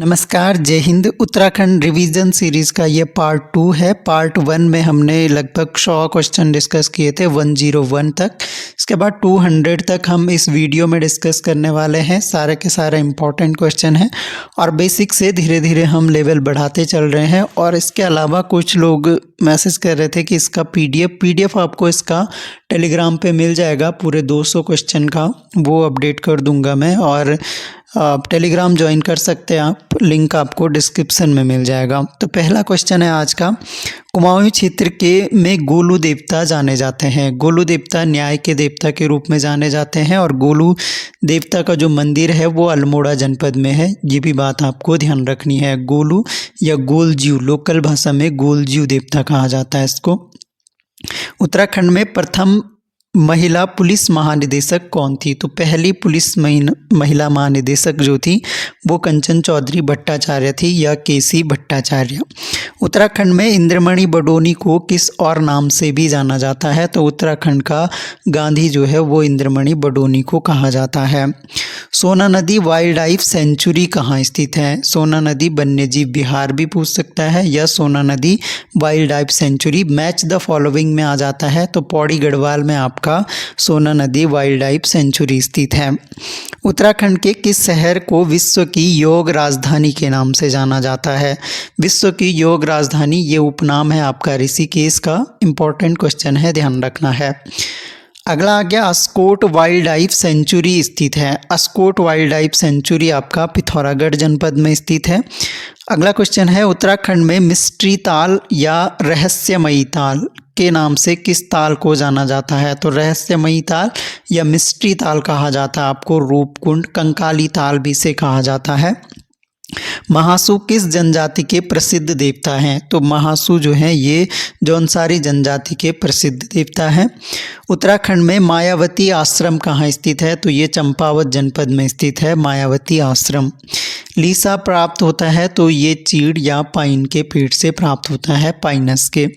नमस्कार, जय Hind. Uttarakhand revision series का ये पार्ट 2 है। पार्ट 1 में हमने लगभग 100 क्वेश्चन डिस्कस किए थे 101 तक। इसके बाद 200 तक हम इस वीडियो में डिस्कस करने वाले हैं। सारे के सारे इम्पॉर्टेंट क्वेश्चन हैं और बेसिक से धीरे धीरे हम लेवल बढ़ाते चल रहे हैं। और इसके अलावा कुछ लोग मैसेज कर रहे थे कि इसका पीडीएफ आपको इसका टेलीग्राम पे मिल जाएगा पूरे 200 क्वेश्चन का, वो अपडेट कर दूंगा मैं। और आप टेलीग्राम ज्वाइन कर सकते हैं आप, लिंक आपको डिस्क्रिप्शन में मिल जाएगा। तो पहला क्वेश्चन है आज का, कुमाऊं क्षेत्र के में गोलू देवता जाने जाते हैं। गोलू देवता न्याय के देवता के रूप में जाने जाते हैं और गोलू देवता का जो मंदिर है वो अल्मोड़ा जनपद में है। ये भी बात आपको ध्यान रखनी है। गोलू या गोलज्यू, लोकल भाषा में गोलज्यू देवता कहा जाता है इसको। उत्तराखंड में प्रथम महिला पुलिस महानिदेशक कौन थी? तो पहली पुलिस महिला महानिदेशक जो थी वो कंचन चौधरी भट्टाचार्य थी या केसी भट्टाचार्य। उत्तराखंड में इंद्रमणि बडोनी को किस और नाम से भी जाना जाता है? तो उत्तराखंड का गांधी जो है वो इंद्रमणि बडोनी को कहा जाता है। सोना नदी वाइल्ड लाइफ सेंचुरी कहाँ स्थित है? सोना नदी वन्यजीव विहार भी पूछ सकता है या सोना नदी wild life sanctuary. Match the following में आ जाता है तो पौड़ी गढ़वाल में आपका सोना नदी वाइल्ड लाइफ सेंचुरी स्थित है। उत्तराखंड के किस शहर को विश्व की योग राजधानी के नाम से जाना जाता है? विश्व की योग राजधानी ये उपनाम है आपका ऋषिकेश का। इंपॉर्टेंट क्वेश्चन है, ध्यान रखना है। अगला आ गया, अस्कोट वाइल्ड लाइफ सेंचुरी स्थित है। अस्कोट वाइल्ड लाइफ सेंचुरी आपका पिथौरागढ़ जनपद में स्थित है। अगला क्वेश्चन है, उत्तराखंड में मिस्ट्री ताल या रहस्यमयी ताल के नाम से किस ताल को जाना जाता है? तो रहस्यमयी ताल या मिस्ट्री ताल कहा जाता है आपको। रूपकुंड, कंकाली ताल भी से कहा जाता है। महासू किस जनजाति के प्रसिद्ध देवता हैं? तो महासू जो हैं ये जौनसारी जनजाति के प्रसिद्ध देवता हैं। उत्तराखंड में मायावती आश्रम कहाँ स्थित है? तो ये चंपावत जनपद में स्थित है मायावती आश्रम। लीसा प्राप्त होता है तो ये चीड़ या पाइन के पेड़ से प्राप्त होता है, पाइनस के।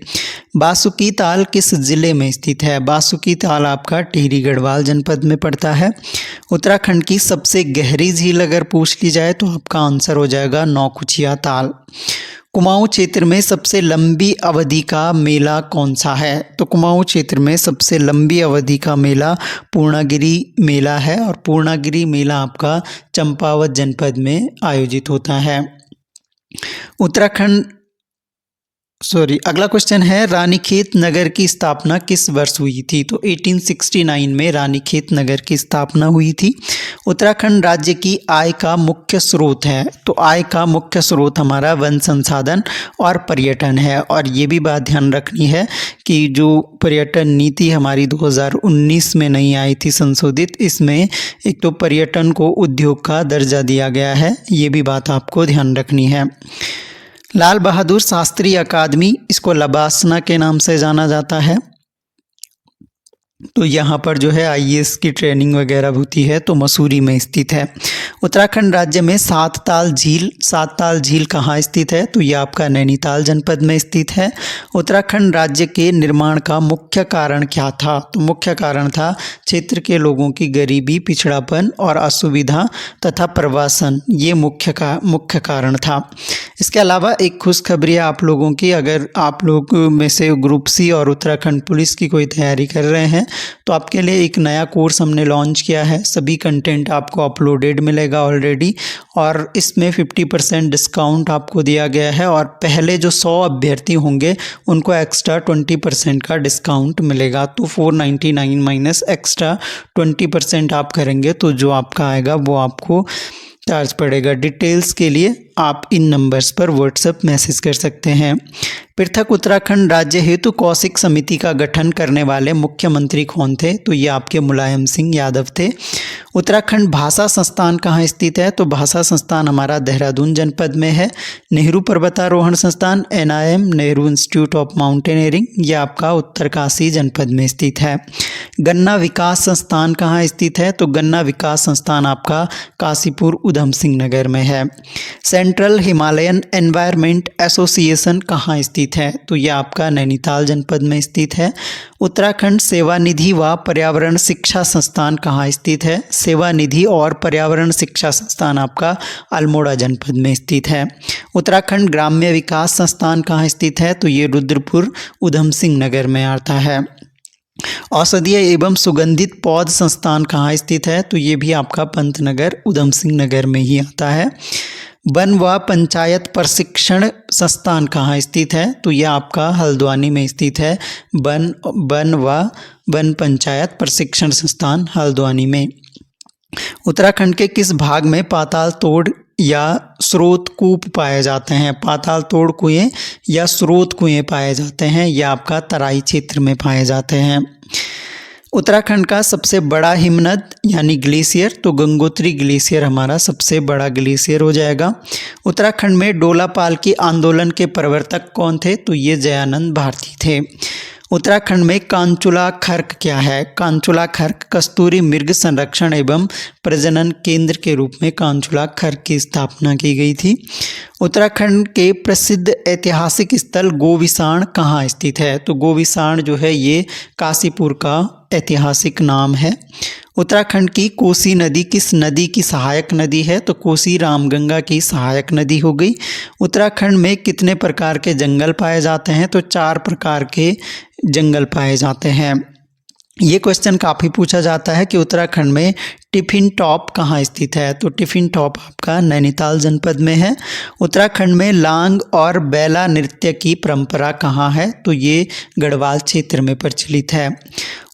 बासुकी ताल किस जिले में स्थित है? बासुकी ताल आपका टिहरी गढ़वाल जनपद में पड़ता है। उत्तराखंड की सबसे गहरी झील अगर पूछ ली जाए तो आपका आंसर हो जाएगा नौकुचिया ताल। कुमाऊं क्षेत्र में सबसे लंबी अवधि का मेला कौन सा है? तो कुमाऊं क्षेत्र में सबसे लंबी अवधि का मेला पूर्णागिरि मेला है और पूर्णागिरि मेला आपका चंपावत जनपद में आयोजित होता है। अगला क्वेश्चन है, रानीखेत नगर की स्थापना किस वर्ष हुई थी? तो 1869 में रानीखेत नगर की स्थापना हुई थी। उत्तराखंड राज्य की आय का मुख्य स्रोत है। तो आय का मुख्य स्रोत हमारा वन संसाधन और पर्यटन है। और ये भी बात ध्यान रखनी है कि जो पर्यटन नीति हमारी 2019 में नहीं आई थी संशोधित, इसमें एक तो पर्यटन को उद्योग का दर्जा दिया गया है, ये भी बात आपको ध्यान रखनी है। लाल बहादुर शास्त्री अकादमी, इसको लबासना के नाम से जाना जाता है। तो यहाँ पर जो है आईएएस की ट्रेनिंग वगैरह होती है, तो मसूरी में स्थित है। उत्तराखंड राज्य में सात ताल झील कहाँ स्थित है? तो ये आपका नैनीताल जनपद में स्थित है। उत्तराखंड राज्य के निर्माण का मुख्य कारण क्या था? तो मुख्य कारण था क्षेत्र के लोगों की गरीबी, पिछड़ापन और असुविधा तथा प्रवासन, ये मुख्य कारण था। इसके अलावा एक खुशखबरी आप लोगों की, अगर आप लोग में से ग्रुप सी और उत्तराखंड पुलिस की कोई तैयारी कर रहे हैं तो आपके लिए एक नया कोर्स हमने लॉन्च किया है। सभी कंटेंट आपको अपलोडेड मिलेगा ऑलरेडी और इसमें 50% डिस्काउंट आपको दिया गया है और पहले जो 100 अभ्यर्थी होंगे उनको एक्स्ट्रा 20% का डिस्काउंट मिलेगा। तो 499 माइनस एक्स्ट्रा 20% आप करेंगे तो जो आपका आएगा वो आपको चार्ज पड़ेगा। डिटेल्स के लिए आप इन नंबर्स पर व्हाट्सएप मैसेज कर सकते हैं। पृथक उत्तराखंड राज्य हेतु कौशिक समिति का गठन करने वाले मुख्यमंत्री कौन थे? तो ये आपके मुलायम सिंह यादव थे। उत्तराखंड भाषा संस्थान कहाँ स्थित है? तो भाषा संस्थान हमारा देहरादून जनपद में है। नेहरू पर्वतारोहण संस्थान NIM, Nehru institute of mountaineering, ये आपका उत्तरकाशी जनपद में स्थित है। गन्ना विकास संस्थान कहाँ स्थित है? तो गन्ना विकास संस्थान आपका काशीपुर उधम सिंह नगर में है। सेंट्रल हिमालयन एनवायरनमेंट एसोसिएशन कहाँ स्थित स्थित है? तो ये आपका नैनीताल जनपद में स्थित है। उत्तराखंड सेवानिधि व पर्यावरण शिक्षा संस्थान कहाँ स्थित है? सेवानिधि और पर्यावरण शिक्षा संस्थान आपका अल्मोड़ा जनपद में स्थित है। उत्तराखंड ग्राम्य विकास संस्थान कहाँ स्थित है? तो ये रुद्रपुर उधम सिंह नगर में आता है। औषधीय एवं सुगंधित पौध संस्थान कहाँ स्थित है? तो ये भी आपका पंतनगर उधम सिंह नगर में ही आता है। वन व पंचायत प्रशिक्षण संस्थान कहाँ स्थित है? तो यह आपका हल्द्वानी में स्थित है। वन पंचायत प्रशिक्षण संस्थान हल्द्वानी में। उत्तराखंड के किस भाग में पाताल तोड़ या स्रोत कूप पाए जाते हैं? पाताल तोड़ कुएं या स्रोत कुएं पाए जाते हैं। यह आपका तराई क्षेत्र में पाए जाते हैं। उत्तराखंड का सबसे बड़ा हिमनद यानी ग्लेशियर, तो गंगोत्री ग्लेशियर हमारा सबसे बड़ा ग्लेशियर हो जाएगा। उत्तराखंड में डोला पालकी आंदोलन के प्रवर्तक कौन थे? तो ये जयानंद भारती थे। उत्तराखंड में कांचुला खर्क क्या है? कांचुला खर्क कस्तूरी मृग संरक्षण एवं प्रजनन केंद्र के रूप में कांचुला खर्क की स्थापना की गई थी। उत्तराखंड के प्रसिद्ध ऐतिहासिक स्थल गोविसाण कहाँ स्थित है? तो गोविसाण जो है ये काशीपुर का ऐतिहासिक नाम है। उत्तराखंड की कोसी नदी किस नदी की सहायक नदी है? तो कोसी रामगंगा की सहायक नदी हो गई। उत्तराखंड में कितने प्रकार के जंगल पाए जाते हैं? तो 4 प्रकार के जंगल पाए जाते हैं। ये क्वेश्चन काफ़ी पूछा जाता है कि उत्तराखंड में टिफिन टॉप कहाँ स्थित है? तो टिफिन टॉप आपका नैनीताल जनपद में है। उत्तराखंड में लांग और बैला नृत्य की परंपरा कहाँ है? तो ये गढ़वाल क्षेत्र में प्रचलित है।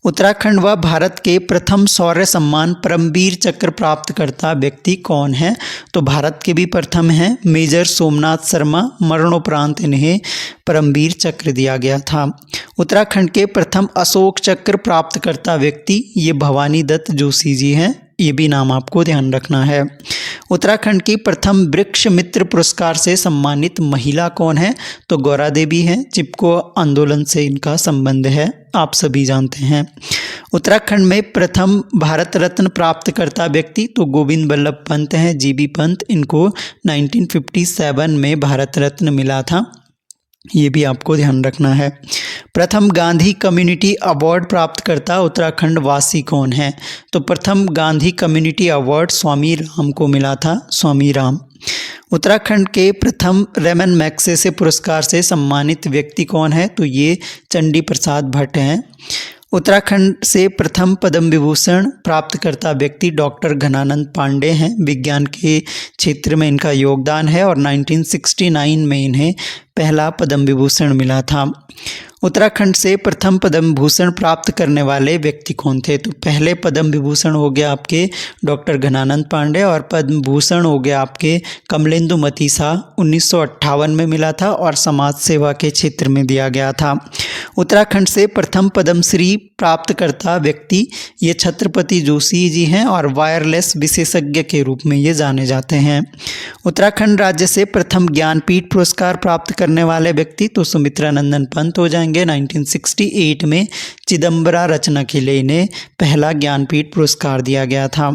उत्तराखंड व भारत के प्रथम शौर्य सम्मान परमवीर चक्र प्राप्तकर्ता व्यक्ति कौन है? तो भारत के भी प्रथम हैं मेजर सोमनाथ शर्मा। मरणोपरांत इन्हें परमवीर चक्र दिया गया था। उत्तराखंड के प्रथम अशोक चक्र प्राप्तकर्ता व्यक्ति ये भवानी दत्त जोशी जी हैं। ये भी नाम आपको ध्यान रखना है। उत्तराखंड की प्रथम वृक्ष मित्र पुरस्कार से सम्मानित महिला कौन है? तो गौरा देवी हैं। चिपको आंदोलन से इनका संबंध है, आप सभी जानते हैं। उत्तराखंड में प्रथम भारत रत्न प्राप्तकर्ता व्यक्ति तो गोविंद बल्लभ पंत हैं, जीबी पंत। इनको 1957 में भारत रत्न मिला था, ये भी आपको ध्यान रखना है। प्रथम गांधी कम्युनिटी अवार्ड प्राप्तकर्ता उत्तराखंड वासी कौन है? तो प्रथम गांधी कम्युनिटी अवार्ड स्वामी राम को मिला था, स्वामी राम। उत्तराखंड के प्रथम रेमन मैग्सेसे पुरस्कार से सम्मानित व्यक्ति कौन है? तो ये चंडी प्रसाद भट्ट हैं। उत्तराखंड से प्रथम पद्म विभूषण प्राप्तकर्ता व्यक्ति डॉक्टर घनानंद पांडे हैं। विज्ञान के क्षेत्र में इनका योगदान है और 1969 में इन्हें पहला पद्म विभूषण मिला था। उत्तराखंड से प्रथम पद्म भूषण प्राप्त करने वाले व्यक्ति कौन थे? तो पहले पद्म विभूषण हो गया आपके डॉक्टर घनानंद पांडे और पद्म भूषण हो गया आपके कमलेंदु मतीसा। 1958 में मिला था और समाज सेवा के क्षेत्र में दिया गया था। उत्तराखंड से प्रथम पद्मश्री प्राप्तकर्ता व्यक्ति ये छत्रपति जोशी जी हैं और वायरलेस विशेषज्ञ के रूप में ये जाने जाते हैं। उत्तराखंड राज्य से प्रथम ज्ञानपीठ पुरस्कार प्राप्त करने वाले व्यक्ति तो सुमित्रा नंदन पंत हो जाएंगे। 1968 में चिदम्बरा रचना के लिए इन्हें पहला ज्ञानपीठ पुरस्कार दिया गया था।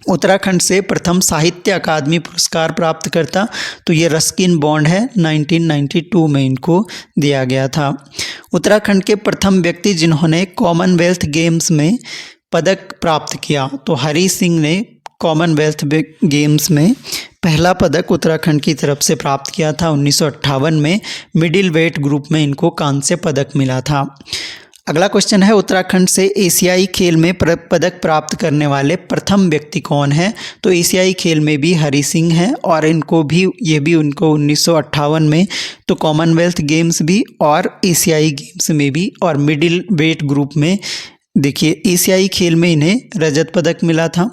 उत्तराखंड से प्रथम साहित्य अकादमी पुरस्कार प्राप्त करता तो ये रस्किन बॉन्ड है, 1992 में इनको दिया गया था। उत्तराखंड के प्रथम व्यक्ति जिन्होंने कॉमनवेल्थ गेम्स में पदक प्राप्त किया तो हरी सिंह ने कॉमनवेल्थ गेम्स में पहला पदक उत्तराखंड की तरफ से प्राप्त किया था। 1958 में मिडिल वेट ग्रुप में इनको कांस्य पदक मिला था। अगला क्वेश्चन है उत्तराखंड से एशियाई खेल में पदक प्राप्त करने वाले प्रथम व्यक्ति कौन है? तो एशियाई खेल में भी हरी सिंह हैं और इनको 1958 में तो कॉमनवेल्थ गेम्स भी और एशियाई गेम्स में भी और मिडिल वेट ग्रुप में देखिए एशियाई खेल में इन्हें रजत पदक मिला था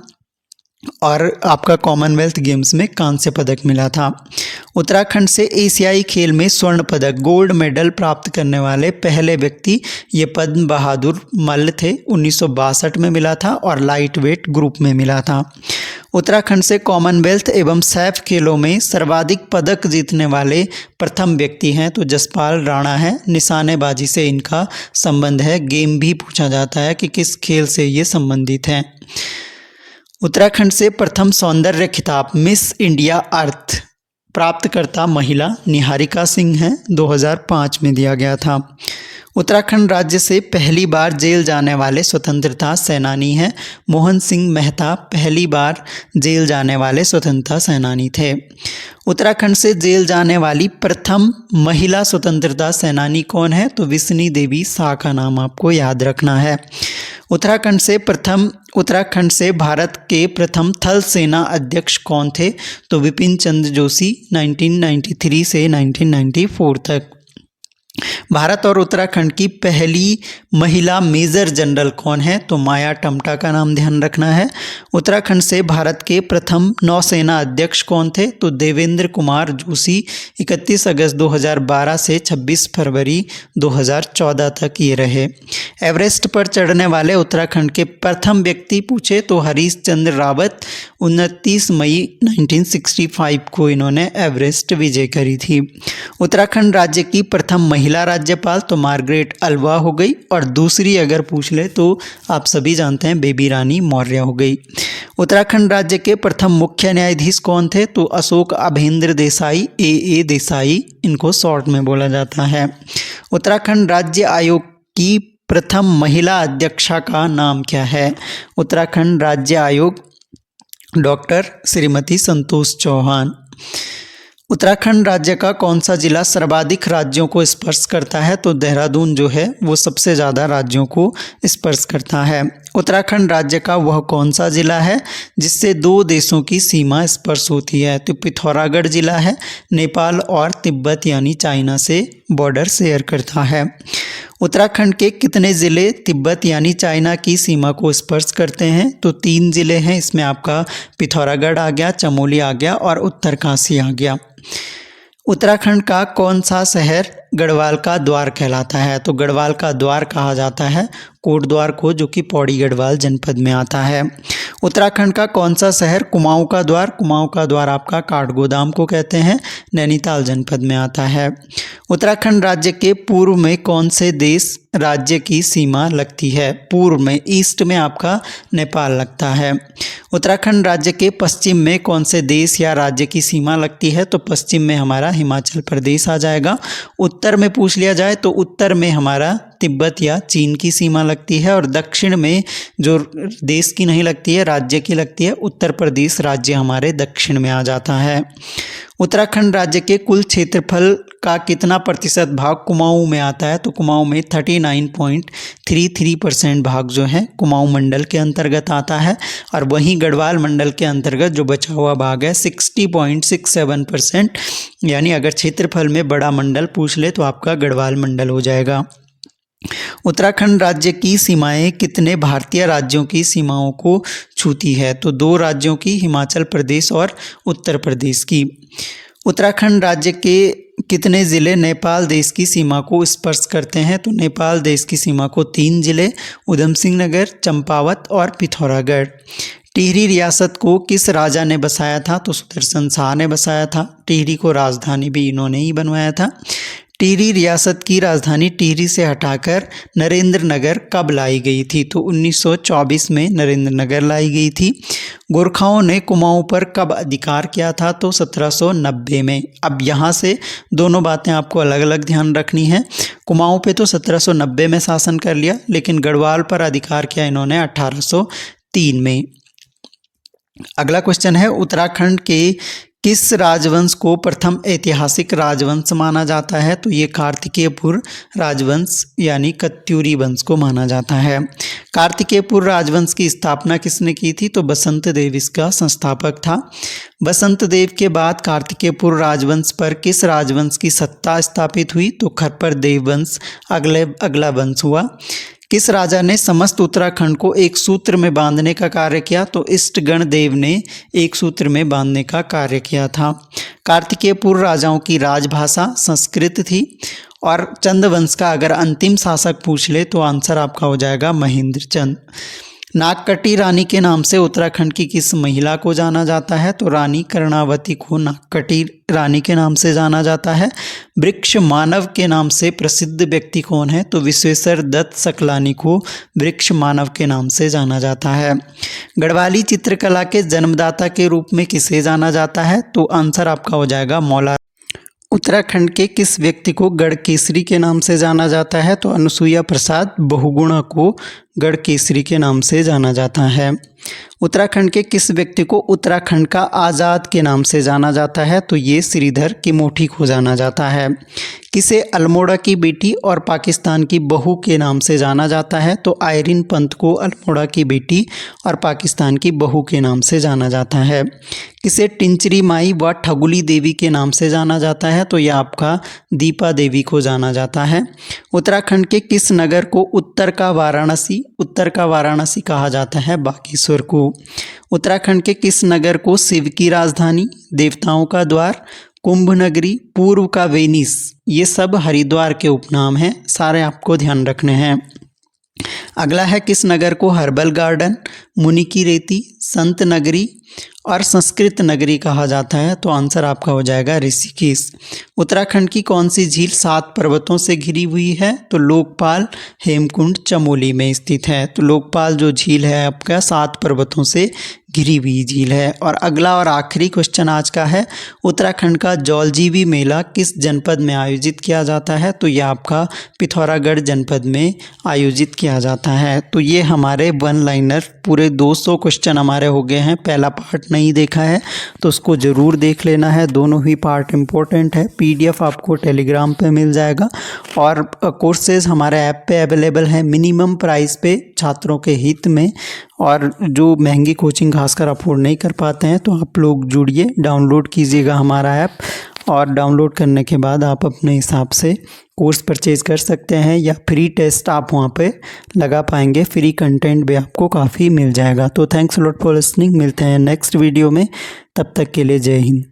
और आपका कॉमनवेल्थ गेम्स में कांस्य पदक मिला था। उत्तराखंड से एशियाई खेल में स्वर्ण पदक गोल्ड मेडल प्राप्त करने वाले पहले व्यक्ति ये पद्म बहादुर मल्ल थे। 1962 में मिला था और लाइट वेट ग्रुप में मिला था। उत्तराखंड से कॉमनवेल्थ एवं सैफ खेलों में सर्वाधिक पदक जीतने वाले प्रथम व्यक्ति हैं तो जसपाल राणा है। निशानेबाजी से इनका संबंध है, गेम भी पूछा जाता है कि किस खेल से ये संबंधित हैं। उत्तराखंड से प्रथम सौंदर्य खिताब मिस इंडिया अर्थ प्राप्तकर्ता महिला निहारिका सिंह हैं, 2005 में दिया गया था। उत्तराखंड राज्य से पहली बार जेल जाने वाले स्वतंत्रता सेनानी हैं मोहन सिंह मेहता, पहली बार जेल जाने वाले स्वतंत्रता सेनानी थे। उत्तराखंड से जेल जाने वाली प्रथम महिला स्वतंत्रता सेनानी कौन है? तो विष्णु देवी शाह का नाम आपको याद रखना है। उत्तराखंड से भारत के प्रथम थल सेना अध्यक्ष कौन थे? तो विपिन चंद्र जोशी, 1993 से 1994 तक। भारत और उत्तराखंड की पहली महिला मेजर जनरल कौन है? तो माया टम्टा का नाम ध्यान रखना है। उत्तराखंड से भारत के प्रथम नौसेना अध्यक्ष कौन थे? तो देवेंद्र कुमार जोशी, 31 अगस्त 2012 से 26 फरवरी 2014 तक ये रहे। एवरेस्ट पर चढ़ने वाले उत्तराखंड के प्रथम व्यक्ति पूछे तो हरीश चंद्र रावत, 29 मई 1965 को इन्होंने एवरेस्ट विजय करी थी। उत्तराखंड राज्य की प्रथम महिला राज्यपाल तो मार्गरेट अल्वा हो गई, और दूसरी अगर पूछ ले तो आप सभी जानते हैं बेबी रानी मौर्य हो गई। उत्तराखंड राज्य के प्रथम मुख्य न्यायाधीश कौन थे? तो अशोक अभेंद्र देसाई, ए देसाई इनको शॉर्ट में बोला जाता है। उत्तराखंड राज्य आयोग की प्रथम महिला अध्यक्षा का नाम क्या है? उत्तराखंड राज्य आयोग डॉक्टर श्रीमती संतोष चौहान। उत्तराखंड राज्य का कौन सा जिला सर्वाधिक राज्यों को स्पर्श करता है? तो देहरादून जो है वो सबसे ज़्यादा राज्यों को स्पर्श करता है। उत्तराखंड राज्य का वह कौन सा जिला है जिससे 2 देशों की सीमा स्पर्श होती है? तो पिथौरागढ़ जिला है, नेपाल और तिब्बत यानी चाइना से बॉर्डर शेयर करता है। उत्तराखंड के कितने ज़िले तिब्बत यानी चाइना की सीमा को स्पर्श करते हैं? तो 3 ज़िले हैं, इसमें आपका पिथौरागढ़ आ गया, चमोली आ गया और उत्तरकाशी आ गया। उत्तराखंड का कौन सा शहर गढ़वाल का द्वार कहलाता है? तो गढ़वाल का द्वार कहा जाता है कोटद्वार को, जो कि पौड़ी गढ़वाल जनपद में आता है। उत्तराखंड का कौन सा शहर कुमाऊं का द्वार? कुमाऊं का द्वार आपका काठगोदाम को कहते हैं, नैनीताल जनपद में आता है। उत्तराखंड राज्य के पूर्व में कौन से देश राज्य की सीमा लगती है? पूर्व में, ईस्ट में आपका नेपाल लगता है। उत्तराखंड राज्य के पश्चिम में कौन से देश या राज्य की सीमा लगती है? तो पश्चिम में हमारा हिमाचल प्रदेश आ जाएगा। उत्तर में पूछ लिया जाए तो उत्तर में हमारा तिब्बत या चीन की सीमा लगती है, और दक्षिण में जो देश की नहीं लगती है राज्य की लगती है, उत्तर प्रदेश राज्य हमारे दक्षिण में आ जाता है। उत्तराखंड राज्य के कुल क्षेत्रफल का कितना प्रतिशत भाग कुमाऊं में आता है? तो कुमाऊं में 39.33% भाग जो है कुमाऊं मंडल के अंतर्गत आता है, और वहीं गढ़वाल मंडल के अंतर्गत जो बचा हुआ भाग है 60.67%, यानी अगर क्षेत्रफल में बड़ा मंडल पूछ ले तो आपका गढ़वाल मंडल हो जाएगा। उत्तराखंड राज्य की सीमाएं कितने भारतीय राज्यों की सीमाओं को छूती है? तो 2 राज्यों की, हिमाचल प्रदेश और उत्तर प्रदेश की। उत्तराखंड राज्य के कितने ज़िले नेपाल देश की सीमा को स्पर्श करते हैं? तो नेपाल देश की सीमा को 3 ज़िले, उधम सिंह नगर, चंपावत और पिथौरागढ़। टिहरी रियासत को किस राजा ने बसाया था? तो सुदर्शन शाह ने बसाया था। टिहरी को राजधानी भी इन्होंने ही बनवाया था। टिहरी रियासत की राजधानी टिहरी से हटाकर नरेंद्र नगर कब लाई गई थी? तो 1924 में नरेंद्र नगर लाई गई थी। गोरखाओं ने कुमाऊं पर कब अधिकार किया था? तो 1790 में। अब यहाँ से दोनों बातें आपको अलग अलग ध्यान रखनी है। कुमाऊं पे तो 1790 में शासन कर लिया, लेकिन गढ़वाल पर अधिकार किया इन्होंने 1803 में। अगला क्वेश्चन है, उत्तराखंड के किस राजवंश को प्रथम ऐतिहासिक राजवंश माना जाता है? तो ये कार्तिकेयपुर राजवंश यानी कत्यूरी वंश को माना जाता है। कार्तिकेयपुर राजवंश की स्थापना किसने की थी? तो बसंत देव इसका संस्थापक था। बसंत देव के बाद कार्तिकेयपुर राजवंश पर किस राजवंश की सत्ता स्थापित हुई? तो खप्पर देव वंश अगला वंश हुआ। किस राजा ने समस्त उत्तराखंड को एक सूत्र में बांधने का कार्य किया? तो इष्टगण देव ने एक सूत्र में बांधने का कार्य किया था। कार्तिकेयपुर राजाओं की राजभाषा संस्कृत थी, और चंद वंश का अगर अंतिम शासक पूछ ले तो आंसर आपका हो जाएगा महेंद्र चंद। नागकटी रानी के नाम से उत्तराखंड की किस महिला को जाना जाता है? तो रानी कर्णावती को नागकटी रानी के नाम से जाना जाता है। वृक्ष मानव के नाम से प्रसिद्ध व्यक्ति कौन है? तो विश्वेश्वर दत्त सकलानी को वृक्ष मानव के नाम से जाना जाता है। गढ़वाली चित्रकला के जन्मदाता के रूप में किसे जाना जाता है? तो आंसर आपका हो जाएगा मौला। उत्तराखंड के किस व्यक्ति को गढ़केसरी के नाम से जाना जाता है? तो अनुसुईया प्रसाद बहुगुणा को गढ़केसरी के नाम से जाना जाता है। उत्तराखंड के किस व्यक्ति को उत्तराखंड का आज़ाद के नाम से जाना जाता है? तो ये श्रीधर किमोठी को जाना जाता है। किसे अल्मोड़ा की बेटी और पाकिस्तान की बहू के नाम से जाना जाता है? तो आयरिन पंत को अल्मोड़ा की बेटी और पाकिस्तान की बहू के नाम से जाना जाता है। किसे टिंचरी माई व ठगुली देवी के नाम से जाना जाता है? तो यह आपका दीपा देवी को जाना जाता है। उत्तराखंड के किस नगर को उत्तर का वाराणसी कहा जाता है? बागेश्वर को। उत्तराखंड के किस नगर को शिव की राजधानी, देवताओं का द्वार, कुंभ नगरी, पूर्व का वेनिस, ये सब हरिद्वार के उपनाम हैं, सारे आपको ध्यान रखने हैं। अगला है किस नगर को हर्बल गार्डन, मुनि की रेती, संत नगरी और संस्कृत नगरी कहा जाता है? तो आंसर आपका हो जाएगा ऋषिकेश। उत्तराखंड की कौन सी झील 7 पर्वतों से घिरी हुई है? तो लोकपाल, हेमकुंड, चमोली में स्थित है। तो लोकपाल जो झील है आपका 7 पर्वतों से घिरी हुई झील है। और अगला और आखिरी क्वेश्चन आज का है, उत्तराखंड का जौलजीबी मेला किस जनपद में आयोजित किया जाता है? तो यह आपका पिथौरागढ़ जनपद में आयोजित किया जाता है। तो ये हमारे वन लाइनर पूरे 200 क्वेश्चन हमारे हो गए हैं। पहला पार्ट नहीं देखा है तो उसको ज़रूर देख लेना है, दोनों ही पार्ट इम्पोर्टेंट है। PDF आपको टेलीग्राम पे मिल जाएगा और कोर्सेज हमारे ऐप पे अवेलेबल है मिनिमम प्राइस पे छात्रों के हित में। और जो महंगी कोचिंग खासकर अफोर्ड नहीं कर पाते हैं तो आप लोग जुड़िए, डाउनलोड कीजिएगा हमारा ऐप और डाउनलोड करने के बाद आप अपने हिसाब से कोर्स परचेज़ कर सकते हैं या फ्री टेस्ट आप वहाँ पे लगा पाएंगे। फ्री कंटेंट भी आपको काफ़ी मिल जाएगा। तो थैंक्स लॉट फॉर लिसनिंग, मिलते हैं नेक्स्ट वीडियो में, तब तक के लिए जय हिंद।